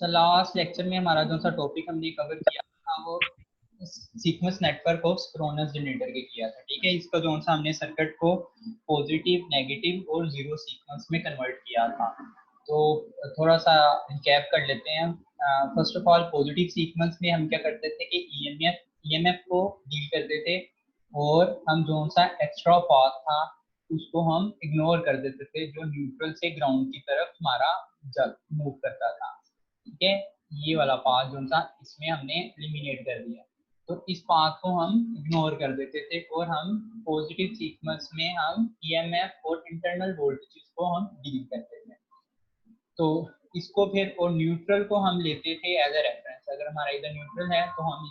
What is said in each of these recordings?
अच्छा, last lecture में हमारा जो सा टॉपिक हमने कवर किया था वो sequence network of synchronous generator के किया था। ठीक है, इसका जो सा हमने सर्किट को पॉजिटिव, नेगेटिव और जीरो सीक्वेंस में कन्वर्ट किया था। तो थोड़ा सा रिकैप कर लेते हैं। First of all, positive sequence में हम क्या करते थे कि ईएमएफ को डील करते थे, और हम जो सा एक्स्ट्रा पाथ था उसको हम इग्नोर कर देते थे, जो न्यूट्रल से ग्राउंड की तरफ हमारा मूव करता था। ठीक है, ये वाला पाथ जो था इसमें हमने एलिमिनेट कर दिया। तो इस पाथ को हम इग्नोर कर देते थे और हम पॉजिटिव सीक्वेंस में हम ईएमएफ और इंटरनल वोल्टेज को हम डील करते थे। तो इसको फिर और न्यूट्रल को हम लेते थे एज ए रेफरेंस। अगर हमारा इधर न्यूट्रल है तो हम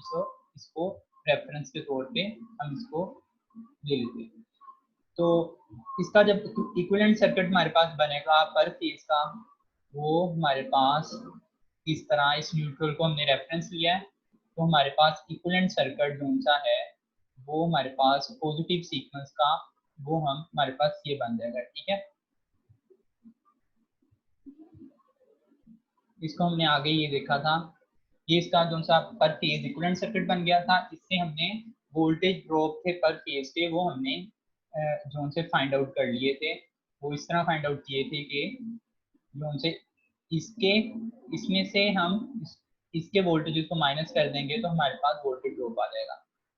इसको रेफरेंस के तौर पे हम इसको ले लेते थे। तो इसका जब इक्विवेलेंट सर्किट हमारे पास बनेगा पर फेज का, वो हमारे पास इस तरह, इस न्यूट्रल को हमने रेफरेंस लिया है, तो हमारे पास इक्विवेलेंट सर्किट जो सा है वो हमारे पास पॉजिटिव सीक्वेंस का, वो हमारे पास ये बन जाएगा। ठीक है, इसको हमने आगे ये देखा था, ये इसका जो सा पर फेज इक्विवेलेंट सर्किट बन गया था। इससे हमने वोल्टेज ड्रॉप थे पर फेज के, वो हमने जो से फाइंड आउट कर लिए थे। वो इस तरह फाइंड आउट किए थे कि जो से इसके इसमें से हम इसके वोल्टेज को माइनस कर देंगे तो हमारे पास वोल्टेज ड्रॉप आ जाएगा।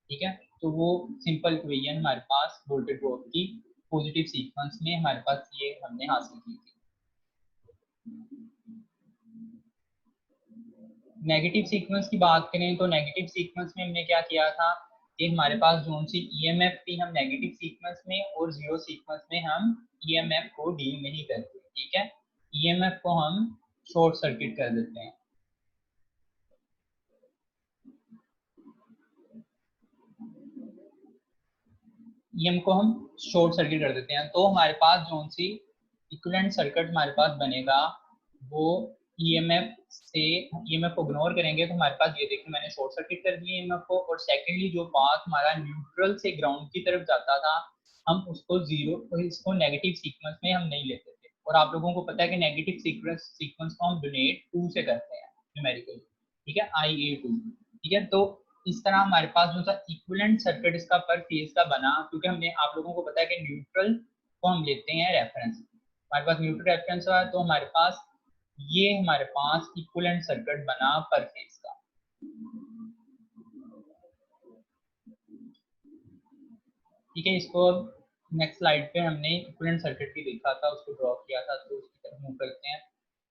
ठीक है, तो वो सिंपल इक्वेशन हमारे पास वोल्टेज ड्रॉप की पॉजिटिव सीक्वेंस में हमारे पास ये हमने हासिल की थी। नेगेटिव सीक्वेंस की बात करें तो नेगेटिव सीक्वेंस में हमने क्या किया था कि हमारे पास जो सी ईएमएफ थी, हम नेगेटिव सीक्वेंस में और जीरो सीक्वेंस में हम ईएमएफ को डील नहीं करते। ठीक है, ईएमएफ को हम शॉर्ट सर्किट कर देते हैं। ईएम को हम शॉर्ट सर्किट कर देते हैं, तो हमारे पास जो सी इक्विवेलेंट सर्किट हमारे पास बनेगा वो ईएमएफ को इग्नोर करेंगे। तो हमारे पास ये देखिए, मैंने शॉर्ट सर्किट कर दिया ईएमएफ को, और सेकेंडली जो पाथ हमारा न्यूट्रल से ग्राउंड की तरफ जाता था, हम उसको इसको नेगेटिव सीक्वेंस में हम नहीं लेते थे। और आप लोगों को पता है कि नेगेटिव सीक्वेंस को हम डोनेट 2 से करते हैं न्यूमेरिकली। ठीक है, IA2। ठीक है, तो इस तरह हमारे पास जो सा इक्विवेलेंट सर्किट इसका पर फेज का बना, क्योंकि हमने, आप लोगों को पता है कि न्यूट्रल को हम लेते हैं रेफरेंस, हमारे पास न्यूट्रल रेफरेंस है, तो हमारे पास ये हमारे पास इक्विवेलेंट सर्किट बना पर फेज का। ठीक है, इसको नेक्स्ट स्लाइड पे हमने इक्विवेलेंट सर्किट भी देखा था, उसको ड्रॉ किया था, तो उसकी तरफ मूव करते हैं।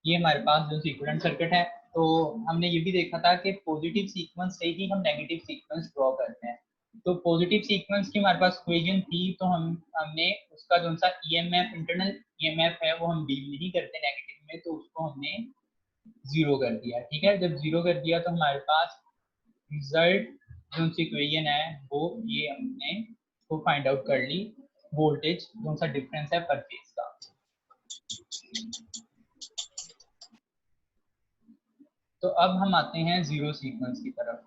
ये हमारे पास जो इक्विवेलेंट सर्किट है, तो हमने ये भी देखा था कि पॉजिटिव सीक्वेंस से ही हम नेगेटिव सीक्वेंस ड्रॉ करते हैं। तो पॉजिटिव सीक्वेंस की हमारे पास इक्वेशन थी, तो हमने उसका जो सा ईएमएफ, इंटरनल ईएमएफ है, वो हम डील नहीं करते नेगेटिव में, तो उसको हमने जीरो कर दिया। ठीक है, जब जीरो कर दिया तो हमारे पास रिजल्ट जो सी इक्वेशन है वो ये हमने को फाइंड आउट कर ली, वोल्टेज जो सा डिफरेंस है पर फेज का। तो अब हम आते हैं जीरो सीक्वेंस की तरफ।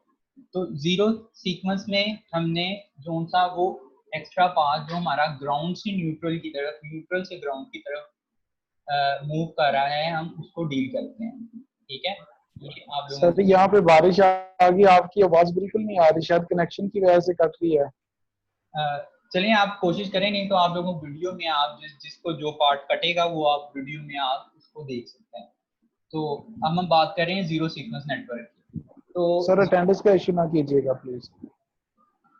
तो जीरो सीक्वेंस में हमने जो सा वो एक्स्ट्रा पाथ जो हमारा ग्राउंड से न्यूट्रल की तरफ, न्यूट्रल से ग्राउंड की तरफ मूव कर रहा है, हम उसको डील करते हैं। ठीक है, ये आप लोगों सर यहाँ पे बारिश आ गई, आपकी आवाज बिल्कुल नहीं आ रही, शायद कनेक्शन की वजह से कट रही है। चलिए आप कोशिश करें, नहीं तो आप लोगों वीडियो में आप जिसको जो पार्ट कटेगा वो आप वीडियो में आप उसको देख सकते हैं। तो अब हम बात कर रहे हैं जीरो सीक्वेंस नेटवर्क की। तो सर अटेंडेंस का इश्यू ना कीजिएगा प्लीज।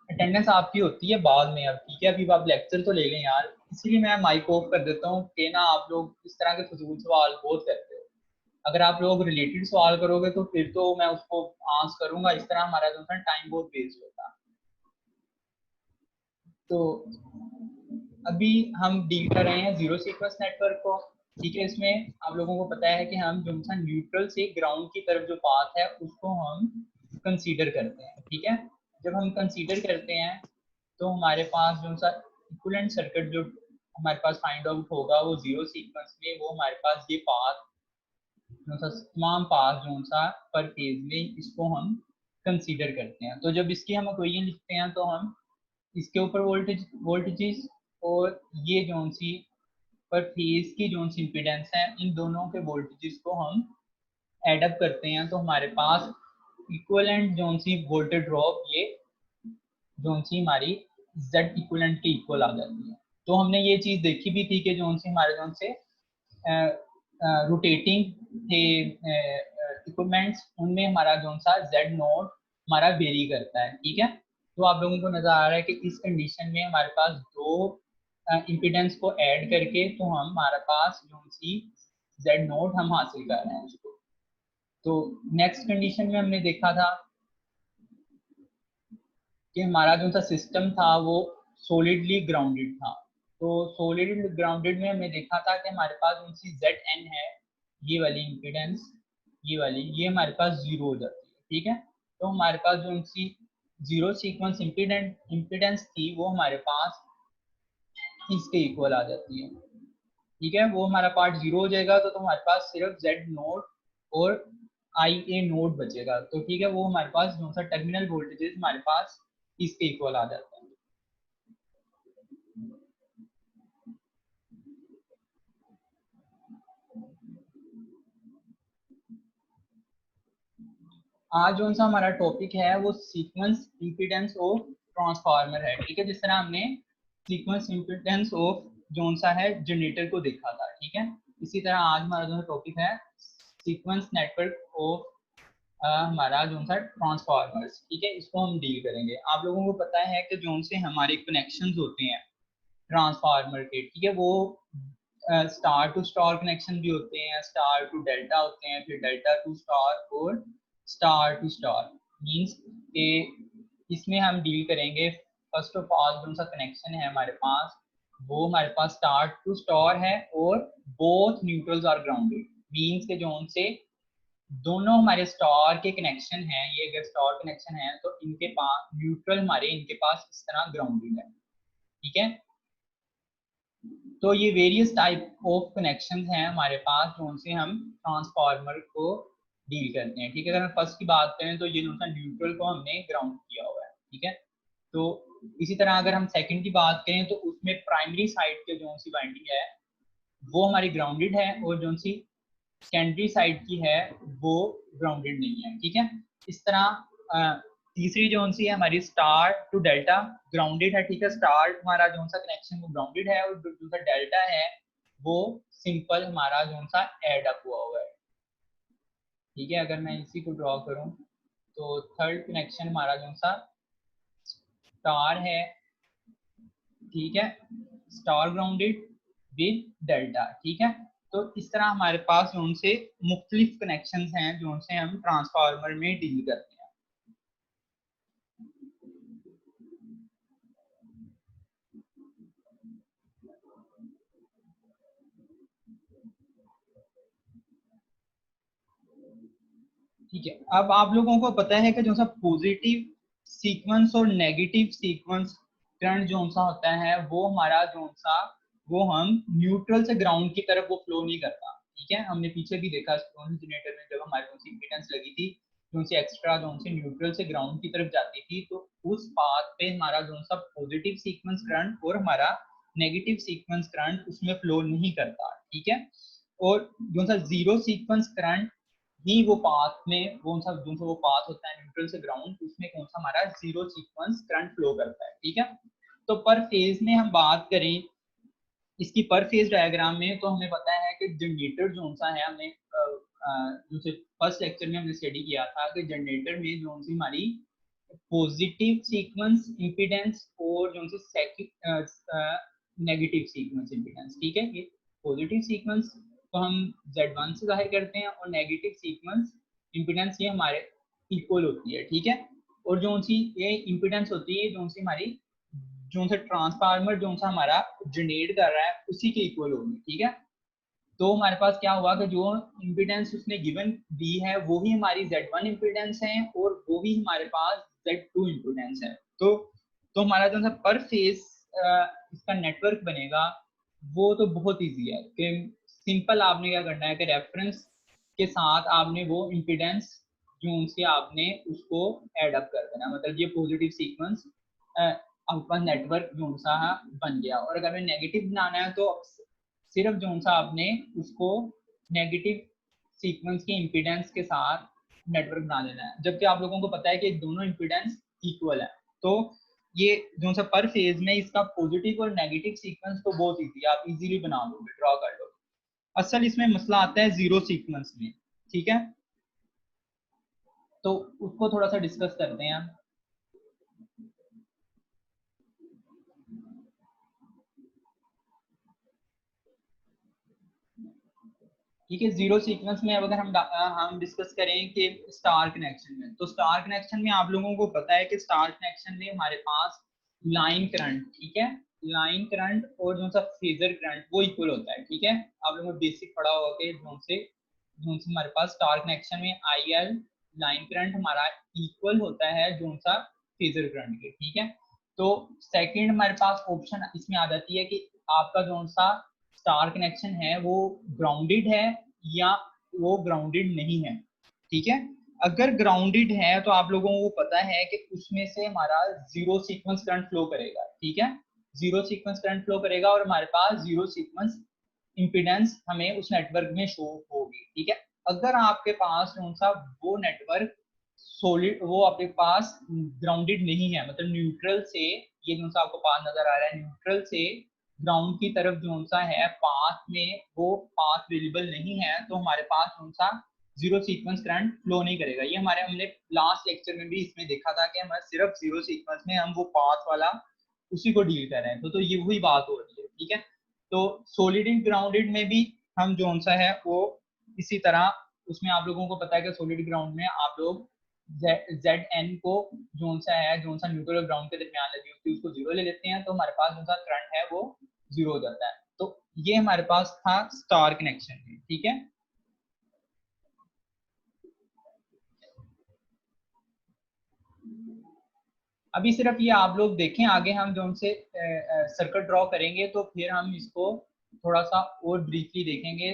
अटेंडेंस आपकी होती है बाद में। अब ठीक है, अभी आप लेक्चर तो ले लें यार, इसीलिए मैं माइक ऑफ कर देता हूँ कि ना आप लोग इस तरह के फजूल सवाल बहुत करते हो। अगर आप लोग रिलेटेड सवाल करोगे तो फिर तो मैं उसको आंसर करूंगा, इस तरह हमारा जो है टाइम बहुत वेस्ट होता। तो अभी हम डील कर रहे हैं जीरो सीक्वेंस नेटवर्क को। ठीक है, इसमें आप लोगों को पता है कि हम जो सा न्यूट्रल से ग्राउंड की तरफ जो पाथ है उसको हम कंसीडर करते हैं। ठीक है, जब हम कंसीडर करते हैं तो हमारे पास जो सा इक्विवेलेंट सर्किट जो हमारे पास फाइंड आउट होगा वो जीरो सीक्वेंस में, वो हमारे पास ये पाथ जो सा तमाम पाथ जो सा पर फेज में, इसको हम कंसीडर करते हैं। तो जब इसकी हम इक्वेशन लिखते हैं तो हम इसके ऊपर वोल्टेजेस और ये जो सी पर फेज की जो सी इम्पीडेंस है, इन दोनों के वोल्टेजेस को हम एडअप करते हैं तो हमारे पास equivalent zone C voltage drop ये जोन सी हमारी Z इक्वलेंट के इक्वल आ जाती है। तो हमने ये चीज देखी भी थी कि जोन सी हमारे जोन से रोटेटिंग थे इक्विपमेंट्स, उनमें हमारा जोन सा Z नोड हमारा वेरी करता है, ठीक है। तो आप लोगों को नजर आ रहा है कि इस कंडीशन में हमारे पास दो इम्पिडेंस को ऐड करके तो हम हमारे पास जोन सी Z नोड हम हासिल कर रहे हैं उसको। तो नेक्स्ट कंडीशन में हमने देखा था कि हमारा जो सा सिस्टम था वो सॉलिडली ग्राउंडेड था। तो सॉलिडली ग्राउंडेड में हमने देखा था कि हमारे पास उनकी Zn है, ये वाली इम्पीडेंस, ये वाली, ये हमारे पास जीरो हो जाती है, ठीक है। तो हमारे पास जो उनकी जीरो सीक्वेंस इम्पीडेंस थी वो हमारे पास इसके इक्वल आ जाती है, ठीक है। वो हमारा पार्ट जीरो हो जाएगा तो हमारे पास सिर्फ Z नोड और IA नोड बचेगा। तो ठीक है, वो हमारे पास जो सा टर्मिनल वोल्टेजेस हमारे पास इसके इक्वल आ जाता है। आज जो सा हमारा टॉपिक है वो सीक्वेंस इम्पीडेंस ऑफ ट्रांसफार्मर है, ठीक है। जिस तरह हमने सीक्वेंस इम्पीडेंस ऑफ जोन सा है जनरेटर को देखा था, ठीक है। इसी तरह आज हमारा जो टॉपिक है सीक्वेंस नेटवर्क ऑफ हमारा जो सा ट्रांसफार्मर्स, ठीक है, इसको हम डील करेंगे। आप लोगों को पता है कि जोन से हमारे कनेक्शंस होते हैं ट्रांसफार्मर के, ठीक है, वो स्टार टू स्टार कनेक्शन भी होते हैं, स्टार टू डेल्टा होते हैं, फिर डेल्टा टू स्टार और स्टार टू स्टार। मींस के इसमें हम डील करेंगे फर्स्ट ऑफ ऑल जो सा कनेक्शन है हमारे पास वो हमारे पास स्टार टू स्टार है और both neutrals are grounded. Means के जोन से दोनों हमारे स्टार के कनेक्शन हैं, ये अगर स्टार कनेक्शन है तो इनके पास न्यूट्रल हमारे इनके पास इस तरह ग्राउंडेड है, ठीक है। तो ये वेरियस टाइप ऑफ कनेक्शंस हैं हमारे पास जो उनसे हम ट्रांसफार्मर को डील करते हैं, ठीक है। अगर हम फर्स्ट की बात करें तो ये न्यूट्रल को हमने ग्राउंड किया हुआ है, ठीक है। तो इसी तरह अगर हम सेकंड की बात करें तो उसमें प्राइमरी साइड के जो सी वाइंडिंग है वो हमारी ग्राउंडेड है और जो सी सेकेंडरी साइड की है वो ग्राउंडेड नहीं है, ठीक है। इस तरह तीसरी जो सी है हमारी स्टार टू डेल्टा ग्राउंडेड है, ठीक है। स्टार हमारा जो सा कनेक्शन वो ग्राउंडेड है और जो सा डेल्टा है वो सिंपल हमारा जो सा एड अप हुआ है, ठीक है। अगर मैं इसी को ड्रॉ करूं तो थर्ड कनेक्शन हमारा जो सा स्टार है, ठीक है, स्टार ग्राउंडेड विद डेल्टा, ठीक है। तो इस तरह हमारे पास जो से मुख्तलिफ कनेक्शंस हैं जो से हम ट्रांसफार्मर में डील करते हैं। ठीक है, अब आप लोगों को पता है कि जो सा पॉजिटिव सीक्वेंस और नेगेटिव सीक्वेंस करंट जो सा होता है वो हमारा जो सा वो हम न्यूट्रल से ग्राउंड की तरफ वो फ्लो नहीं करता, ठीक है। हमने पीछे भी देखा जनरेटर में जब हमारे पास इम्पीडेंस लगी थी जो से एक्स्ट्रा जो से न्यूट्रल से ग्राउंड की तरफ जाती थी तो उस पाथ पे हमारा जो सा पॉजिटिव सीक्वेंस करंट और हमारा नेगेटिव सीक्वेंस करंट उसमें फ्लो नहीं करता, ठीक है। और जो सा जीरो सीक्वेंस करंट ही वो पाथ में वो जो सा वो पाथ होता है न्यूट्रल से ग्राउंड उसमें कौन सा हमारा जीरो सीक्वेंस करंट फ्लो करता है, ठीक है। तो पर फेज में हम बात करें इसकी पर फेज डायग्राम में तो हमें पता है कि जनरेटर जो सा है हमने जो फर्स्ट लेक्चर में हमने स्टडी किया था कि जनरेटर में जो सी हमारी पॉजिटिव सीक्वेंस इंपीडेंस और जो सी नेगेटिव सीक्वेंस इंपीडेंस, ठीक है। ये पॉजिटिव सीक्वेंस तो हम Z1 से जाहिर करते हैं और नेगेटिव सीक्वेंस इंपीडेंस ये हमारे इक्वल होती है, ठीक है। और जो सी ये इंपीडेंस होती है जो सी हमारी जो सा ट्रांसफार्मर जो सा हमारा जनरेट कर रहा है उसी के इक्वल होगी, ठीक है। तो हमारे पास क्या हुआ कि जो इम्पीडेंस उसने गिवन दी है वो ही हमारी Z1 इम्पीडेंस है और वो भी हमारे पास Z2 इम्पीडेंस है। तो हमारा जो पर फेज इसका नेटवर्क बनेगा वो तो बहुत इजी है कि सिंपल आपने क्या करना है कि रेफरेंस के साथ आपने वो इम्पीडेंस जो उनसे आपने उसको एड अप कर देना, मतलब ये पॉजिटिव सीक्वेंस आपका नेटवर्क जो सा बन गया। और अगर हमें नेगेटिव बनाना है तो सिर्फ जो सा आपने उसको नेगेटिव सीक्वेंस के इम्पीडेंस के साथ नेटवर्क बना देना है, जबकि आप लोगों को पता है कि दोनों इम्पीडेंस इक्वल है। तो ये जो सा पर फेज में इसका पॉजिटिव और नेगेटिव सीक्वेंस तो बहुत इजी, आप इजीली बना लोगे, ड्रॉ कर लोगे। असल इसमें मसला आता है जीरो सीक्वेंस में, ठीक है, तो उसको थोड़ा सा डिस्कस करते हैं। ठीक है, जीरो सीक्वेंस में अब अगर हम डिस्कस करें कि स्टार कनेक्शन में, तो स्टार कनेक्शन में आप लोगों को पता है कि स्टार कनेक्शन में हमारे पास लाइन करंट, ठीक है, लाइन करंट और जो सा फेजर करंट वो इक्वल होता है, ठीक है। आप लोगों को बेसिक पढ़ा होगा कि जो से हमारे पास स्टार कनेक्शन में आई एल लाइन करंट हमारा इक्वल होता है जो सा फेजर करंट के, ठीक है। तो सेकंड हमारे पास ऑप्शन इसमें आ जाती है कि आपका जो सा स्टार कनेक्शन है वो ग्राउंडेड है या वो ग्राउंडेड नहीं है, ठीक है। अगर ग्राउंडेड है तो आप लोगों को पता है कि उसमें से हमारा जीरो सीक्वेंस करंट फ्लो करेगा, ठीक है, जीरो सीक्वेंस करंट फ्लो करेगा और हमारे पास जीरो सीक्वेंस इंपीडेंस हमें उस नेटवर्क में शो होगी, ठीक है। अगर आपके पास कौन सा वो नेटवर्क सॉलिड, वो आपके पास ग्राउंडेड नहीं है, मतलब न्यूट्रल से, ये जो सा आपको पाथ नजर आ रहा है, न्यूट्रल से ग्राउंड की तरफ जो सा है पाथ में वो पाथ विजिबल नहीं है, तो हमारे पास कौन सा जीरो सीक्वेंस करंट फ्लो नहीं करेगा। ये हमारे हमने लास्ट लेक्चर में भी इसमें देखा था कि हमारे सिर्फ जीरो सीक्वेंस में हम वो पाथ वाला उसी को डील कर रहे हैं, तो ये वही बात हो रही है, ठीक है। तो सॉलिड ग्राउंडेड में भी हम जो सा है वो इसी तरह, उसमें आप लोगों को पता है कि सॉलिड ग्राउंड में आप लोग जेड एन को जो सा है, जो सा न्यूट्रल और ग्राउंड के दरमियान लगी होती है उसको जीरो ले लेते हैं, तो हमारे पास जो सा करंट है वो जीरो हो जाता है। तो ये हमारे पास था स्टार कनेक्शन में, ठीक है। अभी सिर्फ ये आप लोग देखें, आगे हम जो उनसे सर्किट ड्रॉ करेंगे तो फिर हम इसको थोड़ा सा और ब्रीफली देखेंगे,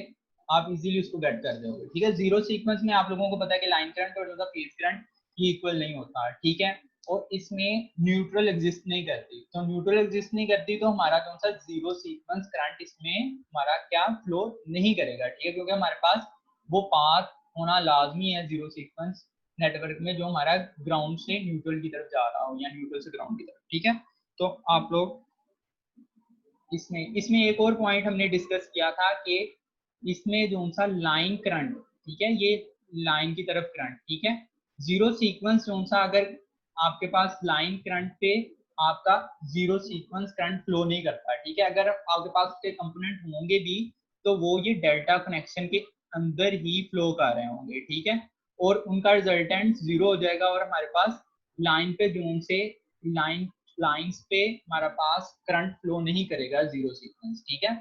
आप इजीली उसको गेट कर दोगे, ठीक है। जीरो सीक्वेंस में आप लोगों को पता है कि लाइन करंट और जो फेज करंट ये इक्वल नहीं होता, ठीक है, और इसमें न्यूट्रल एग्जिस्ट नहीं करती, तो न्यूट्रल एग्जिस्ट नहीं करती तो हमारा कौन सा जीरो सीक्वेंस करंट इसमें हमारा क्या फ्लो नहीं करेगा, ठीक है, क्योंकि हमारे पास वो पाथ होना लाजमी है जीरो सीक्वेंस नेटवर्क में जो हमारा ग्राउंड से न्यूट्रल की तरफ जा रहा हो या न्यूट्रल से ग्राउंड की तरफ, ठीक है। तो आप लोग इसमें इसमें एक और पॉइंट हमने डिस्कस किया था कि इसमें जो सा लाइन करंट, ठीक है, ये लाइन की तरफ करंट, ठीक है, जीरो सीक्वेंस जो सा अगर आपके पास लाइन करंट पे आपका जीरो सीक्वेंस करंट फ्लो नहीं करता, ठीक है, अगर आपके पास उसके कंपोनेंट होंगे भी तो वो ये डेल्टा कनेक्शन के अंदर ही फ्लो कर रहे होंगे, ठीक है, और उनका रिजल्टेंट जीरो हो जाएगा और हमारे पास लाइन पे जोन से लाइंस पे हमारा पास करंट फ्लो नहीं करेगा जीरो सीक्वेंस, ठीक है,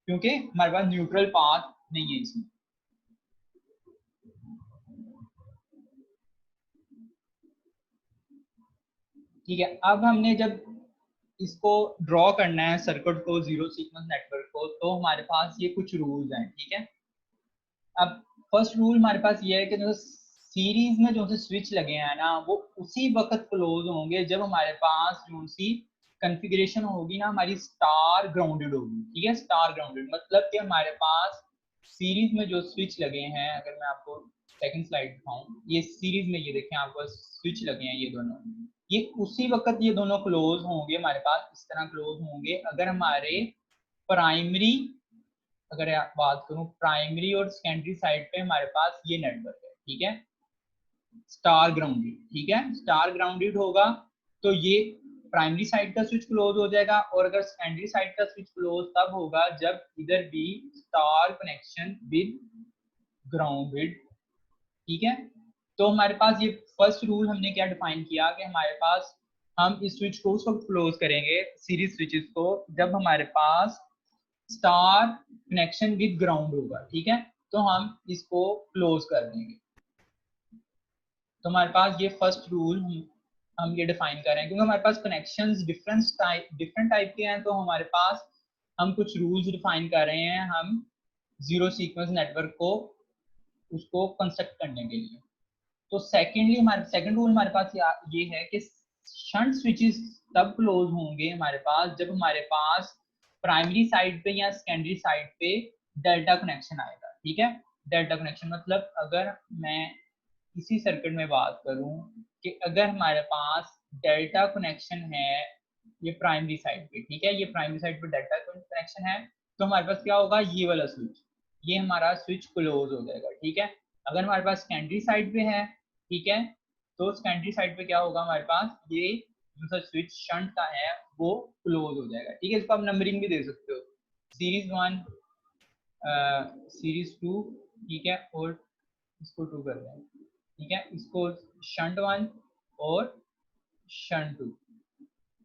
क्योंकि हमारे पास न्यूट्रल पाथ नहीं है इसमें। ठीक है, अब हमने जब इसको ड्रॉ करना है सर्किट को, जीरो सीक्वेंस नेटवर्क को, तो हमारे पास ये कुछ रूल्स हैं, ठीक है। अब फर्स्ट रूल हमारे पास ये है कि जो सीरीज में जो से स्विच लगे हैं ना वो उसी वक्त क्लोज होंगे जब हमारे पास जो सी कॉन्फ़िगरेशन होगी ना हमारी स्टार ग्राउंडेड होगी, ठीक है, स्टार ग्राउंडेड मतलब कि हमारे पास सीरीज में जो स्विच लगे हैं, अगर मैं आपको सेकंड स्लाइड दिखाऊं, ये सीरीज में ये देखें आपको स्विच लगे हैं ये दोनों, ये उसी वक्त ये दोनों क्लोज होंगे हमारे पास, इस तरह क्लोज होंगे अगर हमारे प्राइमरी, अगर आप बात करूं प्राइमरी और सेकेंडरी साइड पे हमारे पास ये नेटवर्क है, ठीक है, स्टार ग्राउंडेड, ठीक है, स्टार ग्राउंडेड होगा तो ये प्राइमरी साइड का स्विच क्लोज हो जाएगा, और अगर सेकेंडरी साइड का स्विच क्लोज तब होगा जब इधर भी स्टार कनेक्शन विद ग्राउंडेड, ठीक है। तो हमारे पास ये फर्स्ट रूल हमने क्या डिफाइन किया कि हमारे पास हम इस स्विच को उस वक्त क्लोज करेंगे सीरीज स्विचेस को जब हमारे पास स्टार कनेक्शन विद ग्राउंड होगा, ठीक है, तो हम इसको क्लोज कर देंगे। तो हमारे पास ये फर्स्ट रूल हम ये डिफाइन कर रहे हैं, क्योंकि हमारे पास कनेक्शंस डिफरेंट टाइप के हैं, तो हमारे पास हम कुछ रूल्स डिफाइन कर रहे हैं हम जीरो सीक्वेंस नेटवर्क को उसको कंस्ट्रक्ट करने के लिए। तो सेकेंडली हमारे सेकेंड रूल हमारे पास ये है कि शंट स्विचेस तब क्लोज होंगे हमारे पास जब हमारे पास प्राइमरी साइड पे या सेकेंडरी साइड पे डेल्टा कनेक्शन आएगा, ठीक है। डेल्टा कनेक्शन मतलब अगर मैं इसी सर्किट में बात करूं कि अगर हमारे पास डेल्टा कनेक्शन है ये प्राइमरी साइड पे, ठीक है, ये प्राइमरी साइड पे डेल्टा कनेक्शन है, तो हमारे पास क्या होगा, ये वाला स्विच, ये हमारा स्विच क्लोज हो जाएगा, ठीक है। अगर हमारे पास सेकेंडरी साइड पे है, ठीक है, तो सेकेंडरी साइड पे क्या होगा, हमारे पास ये जो सा स्विच शंट का है वो क्लोज हो जाएगा, ठीक है। इसको आप नंबरिंग भी दे सकते हो, सीरीज 1, सीरीज 2, ठीक है, और इसको 2 कर रहे हैं, ठीक है, इसको शंट 1 और शंट 2।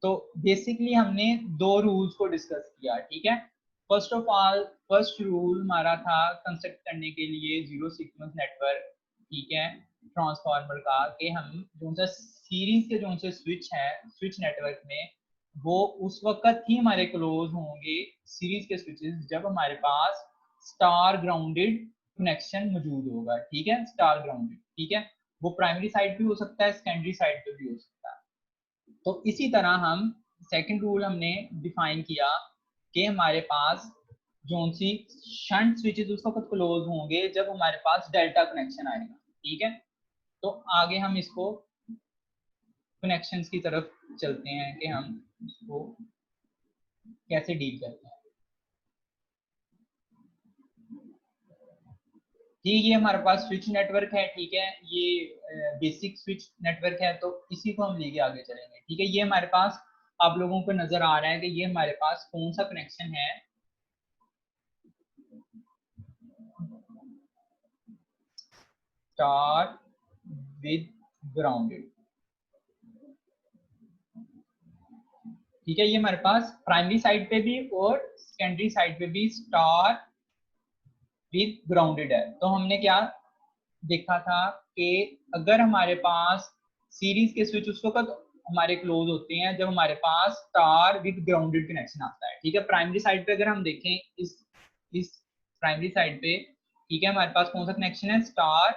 तो बेसिकली हमने दो रूल्स को डिस्कस किया, ठीक है। First of all first rule हमारा था कंस्ट्रक्ट करने के लिए जीरो सीक्वेंस नेटवर्क, ठीक है, ट्रांसफार्मर का, कि हम जो सा सीरीज के जो से स्विच है स्विच नेटवर्क में वो उस वक्त ही हमारे क्लोज होंगे सीरीज के स्विचेस जब हमारे पास स्टार ग्राउंडेड कनेक्शन मौजूद होगा, ठीक है, स्टार ग्राउंडेड, ठीक है। वो प्राइमरी साइड पे हो सकता है, सेकेंडरी साइड पे भी हो सकता है। तो इसी तरह हम सेकंड रूल हमने डिफाइन किया कि हमारे पास जो सी शंट स्विचेस उस वक्त क्लोज होंगे जब हमारे पास डेल्टा कनेक्शन आएगा, ठीक है। तो आगे हम इसको कनेक्शंस की तरफ चलते हैं कि हम इसको कैसे डील करते हैं। ठीक, ये हमारे पास स्विच नेटवर्क है, ठीक है, ये बेसिक स्विच नेटवर्क है, तो इसी को हम लेके आगे चलेंगे, ठीक है। ये हमारे पास आप लोगों को नजर आ रहा है कि ये हमारे पास कौन सा कनेक्शन है, स्टार विद ग्राउंडेड, ठीक है। ये हमारे पास प्राइमरी साइड पे भी और सेकेंडरी साइड पे भी स्टार विद ग्राउंडेड है। तो हमने क्या देखा था कि अगर हमारे पास सीरीज के स्विच उस वक्त हमारे क्लोज होते हैं जब हमारे पास स्टार विद ग्राउंडेड कनेक्शन आता है, ठीक है। प्राइमरी साइड पे अगर हम देखें इस प्राइमरी साइड पे, ठीक है, हमारे पास कौन सा कनेक्शन है, स्टार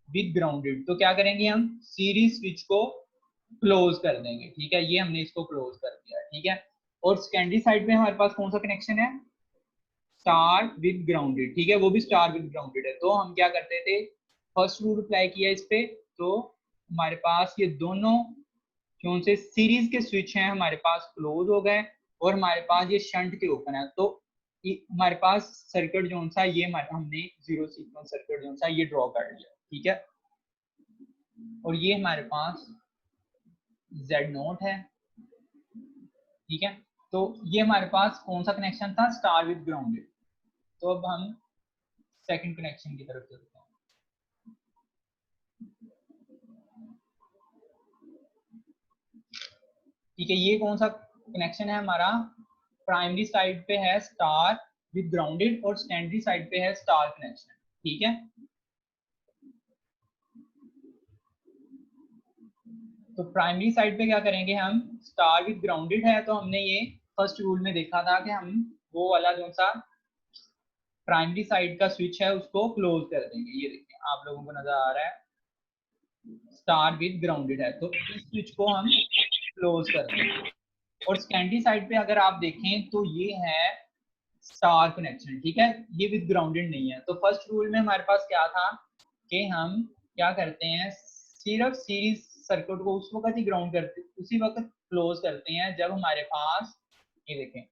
विद ग्राउंडेड। तो क्या करेंगे हम, सीरीज स्विच को क्लोज कर देंगे, ठीक है, ये हमने इसको क्लोज कर दिया, ठीक है। और सेकेंडरी साइड पे हमारे पास कौन सा कनेक्शन है, स्टार विद ग्राउंडेड, ठीक है, वो भी स्टार विद ग्राउंडेड है। तो हम क्या करते थे, फर्स्ट रूल अप्लाई किया इस पे, तो हमारे पास ये दोनों क्यों से सीरीज के स्विच हैं हमारे पास क्लोज हो गए और हमारे पास ये शंट के ओपन है। तो हमारे पास सर्किट जो सा ये हमने जीरो सीक्वेंस सर्किट जो सा ये ड्रॉ कर लिया, ठीक है। और ये हमारे पास Z नोट है, ठीक है। तो ये हमारे पास कौन सा कनेक्शन था, स्टार विद ग्राउंडेड। तो अब हम सेकंड कनेक्शन की तरफ चलते हैं, ठीक है। ये कौन सा कनेक्शन है हमारा, प्राइमरी साइड पे है स्टार विद ग्राउंडेड और सेकेंडरी साइड पे है स्टार कनेक्शन, ठीक है। तो प्राइमरी साइड पे क्या करेंगे हम, स्टार विद ग्राउंडेड है, तो हमने ये फर्स्ट रूल में देखा था कि हम वो वाला जो सा प्राइमरी साइड का स्विच है उसको क्लोज कर देंगे। ये देखिए आप लोगों को नजर आ रहा है स्टार विद ग्राउंडेड है, तो इस स्विच को हम क्लोज कर देंगे। और सेकेंडरी साइड पे अगर आप देखें तो ये है स्टार कनेक्शन, ठीक है, ये विद ग्राउंडेड नहीं है। तो फर्स्ट रूल में हमारे पास क्या था कि हम क्या करते हैं, सिर्फ सीरीज सर्किट को उस वक्त ही ग्राउंड करते, उसी वक्त क्लोज करते हैं जब हमारे पास, ये देखें,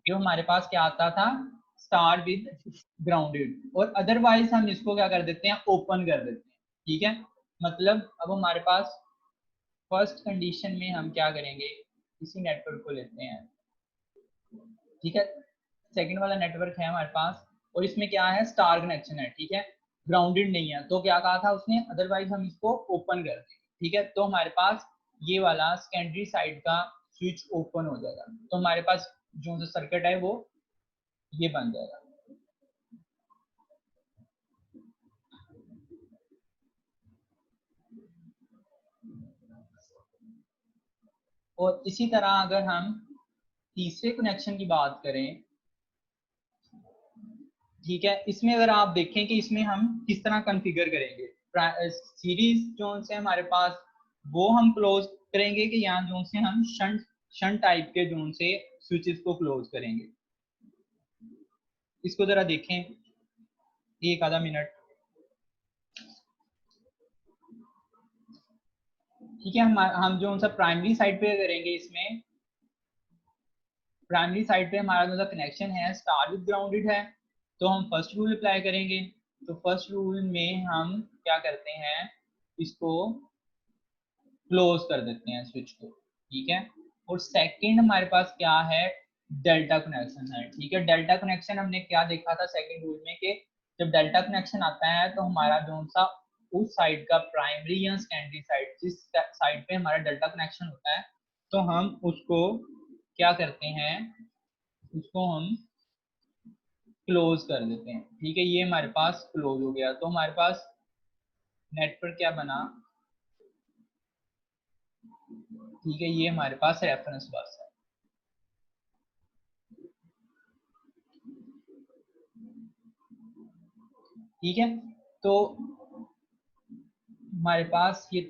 जो हमारे पास क्या आता था, स्टार विद ग्राउंडेड, और अदरवाइज हम इसको क्या कर देते हैं, ओपन कर देते हैं, ठीक है। मतलब अब हमारे पास फर्स्ट कंडीशन में हम क्या करेंगे, इसी नेटवर्क को लेते हैं, ठीक है। सेकंड वाला नेटवर्क है हमारे पास और इसमें क्या है, स्टार कनेक्शन है, ठीक है, ग्राउंडेड नहीं है। तो क्या कहा था उसने, अदरवाइज हम इसको ओपन कर देंगे, ठीक है। तो हमारे पास ये वाला सेकेंडरी साइड का स्विच ओपन हो जाएगा, तो हमारे पास जो सर्किट है वो ये बन जाएगा। और इसी तरह अगर हम तीसरे कनेक्शन की बात करें, ठीक है, इसमें अगर आप देखें कि इसमें हम किस तरह कॉन्फ़िगर करेंगे, सीरीज जोन से हमारे पास वो हम क्लोज करेंगे कि यहाँ जोन से हम शंट टाइप के जोन से स्विचेस को क्लोज करेंगे। इसको जरा देखें एक आधा मिनट। ठीक है। हम जो सा प्राइमरी साइड पे करेंगे, इसमें प्राइमरी साइड पे हमारा जो सा कनेक्शन है स्टार विद ग्राउंडेड है, तो हम फर्स्ट रूल अप्लाई करेंगे। तो फर्स्ट रूल में हम क्या करते हैं, इसको क्लोज कर देते हैं स्विच को, ठीक है। और सेकंड हमारे पास क्या है, डेल्टा कनेक्शन है, ठीक है। डेल्टा कनेक्शन हमने क्या देखा था सेकंड रूल में कि जब डेल्टा कनेक्शन आता है तो हमारा जो सा उस साइड का प्राइमरी या सेकेंडरी साइड, जिस साइड पे हमारा डेल्टा कनेक्शन होता है, तो हम उसको क्या करते हैं, उसको हम क्लोज कर देते हैं, ठीक है। ये हमारे पास क्लोज हो गया, तो हमारे पास नेटवर्क क्या बना, ठीक है। ये हमारे पास रेफरेंस बस है, ठीक है। तो हमारे पास ये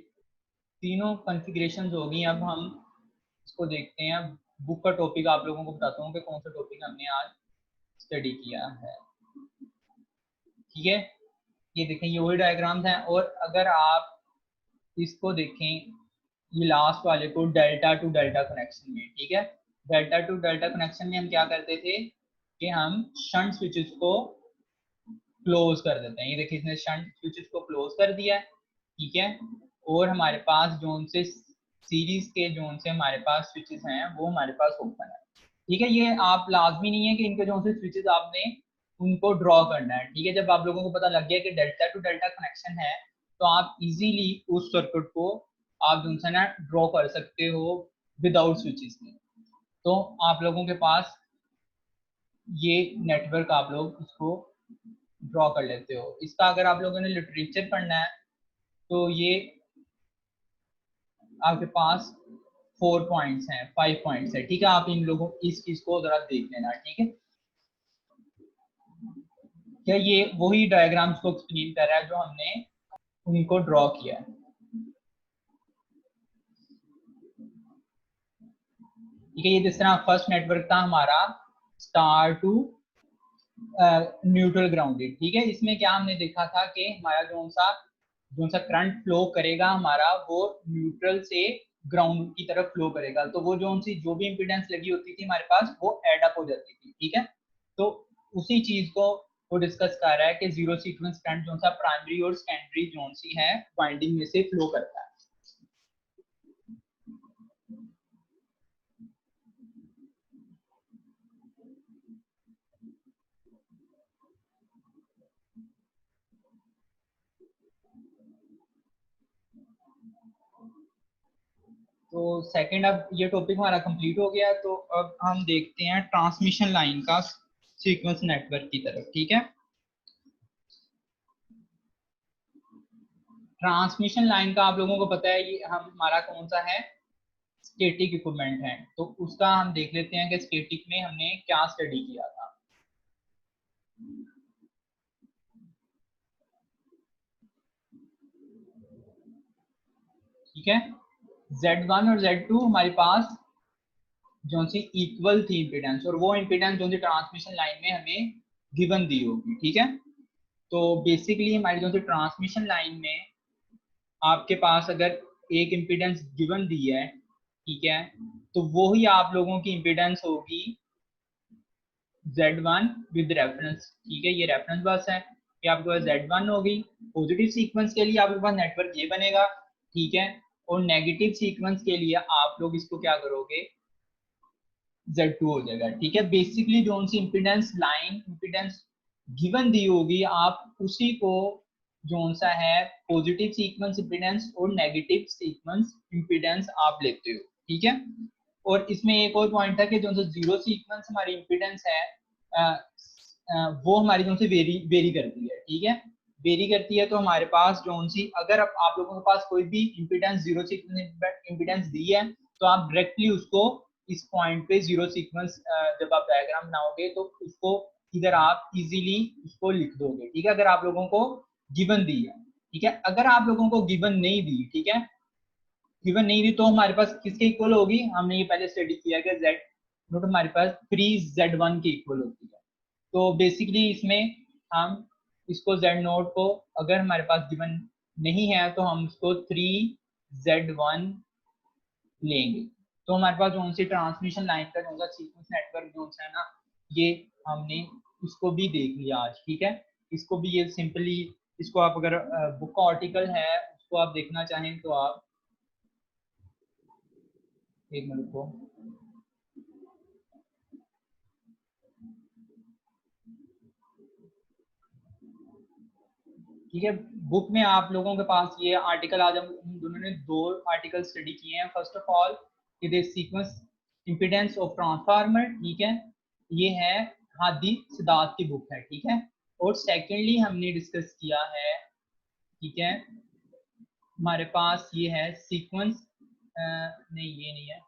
तीनों कॉन्फ़िगरेशन हो गई। अब हम इसको देखते हैं, बुक का टॉपिक आप लोगों को बताता हूँ कि कौन सा टॉपिक हमने आज स्टडी किया है, ठीक है। ये देखें, ये वही डायग्राम्स हैं, और अगर आप इसको देखें, ये लास्ट वाले को डेल्टा टू डेल्टा कनेक्शन में, ठीक है। डेल्टा टू डेल्टा कनेक्शन में हम क्या करते थे कि हम शंट स्विचेस को क्लोज कर देते हैं। ये देखिए, इसने शंट स्विचेस को क्लोज कर दिया है, ठीक है। और हमारे पास जोन से सीरीज के जोन से हमारे पास स्विचेस हैं वो हमारे पास ओपन है, ठीक है। ये आप लाजमी नहीं है कि इनके जोन से स्विचेस आपने उनको ड्रॉ करना है, ठीक है। जब आप लोगों को पता लग गया कि डेल्टा टू डेल्टा कनेक्शन है, तो आप इजीली उस सर्किट को आप जो है ना ड्रॉ कर सकते हो विदाउट स्विचेस में। तो आप लोगों के पास ये नेटवर्क आप लोग इसको ड्रॉ कर लेते हो। इसका अगर आप लोगों ने लिटरेचर पढ़ना है तो ये आपके पास 4 पॉइंट्स हैं, 5 पॉइंट्स है, ठीक है। आप इन लोगों इस चीज को जरा देख लेना, ठीक है। क्या ये वही डायग्राम्स को एक्सप्लेन कर रहा है जो हमने उनको ड्रॉ किया है, ठीक है। ये जिस तरह फर्स्ट नेटवर्क था हमारा स्टार टू न्यूट्रल ग्राउंडेड, ठीक है। इसमें क्या हमने देखा था कि हमारा जो सा करंट फ्लो करेगा हमारा, वो न्यूट्रल से ग्राउंड की तरफ फ्लो करेगा, तो वो जो भी इंपीडेंस लगी होती थी हमारे पास वो एड अप हो जाती थी, ठीक है। तो उसी चीज को वो डिस्कस कर रहा है कि जीरो सीक्वेंस करंट जो सा प्राइमरी और सेकेंडरी जोन सी है वाइंडिंग में से फ्लो करता है। तो सेकंड, अब ये टॉपिक हमारा कंप्लीट हो गया, तो अब हम देखते हैं ट्रांसमिशन लाइन का सीक्वेंस नेटवर्क की तरफ, ठीक है। ट्रांसमिशन लाइन का आप लोगों को पता है, ये हम हमारा कौन सा है, स्टैटिक इक्विपमेंट है। तो उसका हम देख लेते हैं कि स्टैटिक में हमने क्या स्टडी किया था, ठीक है। Z1 और Z2 हमारे पास जो सी इक्वल थी इंपीडेंस, और वो इंपीडेंस जो सी ट्रांसमिशन लाइन में हमें गिवन दी होगी, ठीक है। तो बेसिकली हमारी जो सी ट्रांसमिशन लाइन में आपके पास अगर एक इंपीडेंस गिवन दी है, ठीक है, तो वो ही आप लोगों की इंपीडेंस होगी Z1 विद रेफरेंस, ठीक है। ये रेफरेंस बस है, ये आपके पास Z1 होगी। पॉजिटिव सीक्वेंस के लिए आपके पास नेटवर्क ये बनेगा, ठीक है। और नेगेटिव सीक्वेंस के लिए आप लोग इसको क्या करोगे, Z2 हो जाएगा, ठीक है। बेसिकली जो सी impedance line impedance given the होगी, आप उसी को जो सा है पॉजिटिव सीक्वेंस इंपीडेंस और नेगेटिव सीक्वेंस इंपीडेंस आप लेते हो, ठीक है। और इसमें एक और पॉइंट है कि जो सा जीरो सीक्वेंस हमारी इंपीडेंस है, वो हमारी जो सी वेरी करती है, ठीक है। वेरी करती है, तो हमारे पास जो सी अगर आप लोगों के पास कोई भी इंपीडेंस जीरो सीक्वेंस इंपीडेंस दी है, तो आप डायरेक्टली उसको इस पॉइंट पे जीरो सीक्वेंस जब आप डायग्राम बनाओगे तो उसको इधर आप इजीली उसको लिख दोगे, ठीक है। अगर आप लोगों को गिवन दी है, ठीक है। अगर आप लोगों को गिवन नहीं दी, ठीक है, गिवन नहीं दी, तो हमारे पास किसके इक्वल होगी, हमने ये पहले स्टडी किया कि जेड नोट हमारे पास 3Z1 के इक्वल होती है। तो बेसिकली इसमें हम इसको Z नोट को अगर हमारे पास गिवन नहीं है तो हम उसको 3 Z1 लेंगे। तो हमारे पास जो सी ट्रांसमिशन लाइन का जो सा सीक्वेंस नेटवर्क जो है ना, ये हमने इसको भी देख लिया आज, ठीक है। इसको भी ये सिंपली, इसको आप अगर बुक का आर्टिकल है उसको आप देखना चाहें तो आप एक मिनट को, ठीक है। बुक में आप लोगों के पास ये आर्टिकल, आज हम दोनों ने 2 आर्टिकल स्टडी किए हैं। फर्स्ट ऑफ ऑल ये सीक्वेंस इम्पीडेंस ऑफ ट्रांसफार्मर, ठीक है, ये है हादी सिद्धार्थ की बुक है, ठीक है। और सेकेंडली हमने डिस्कस किया है, ठीक है, हमारे पास ये है सीक्वेंस, नहीं ये नहीं है,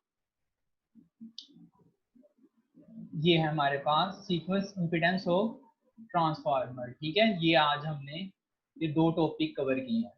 ये है हमारे पास सीक्वेंस इम्पीडेंस ऑफ ट्रांसफार्मर, ठीक है। ये आज हमने ये 2 टॉपिक कवर किए हैं।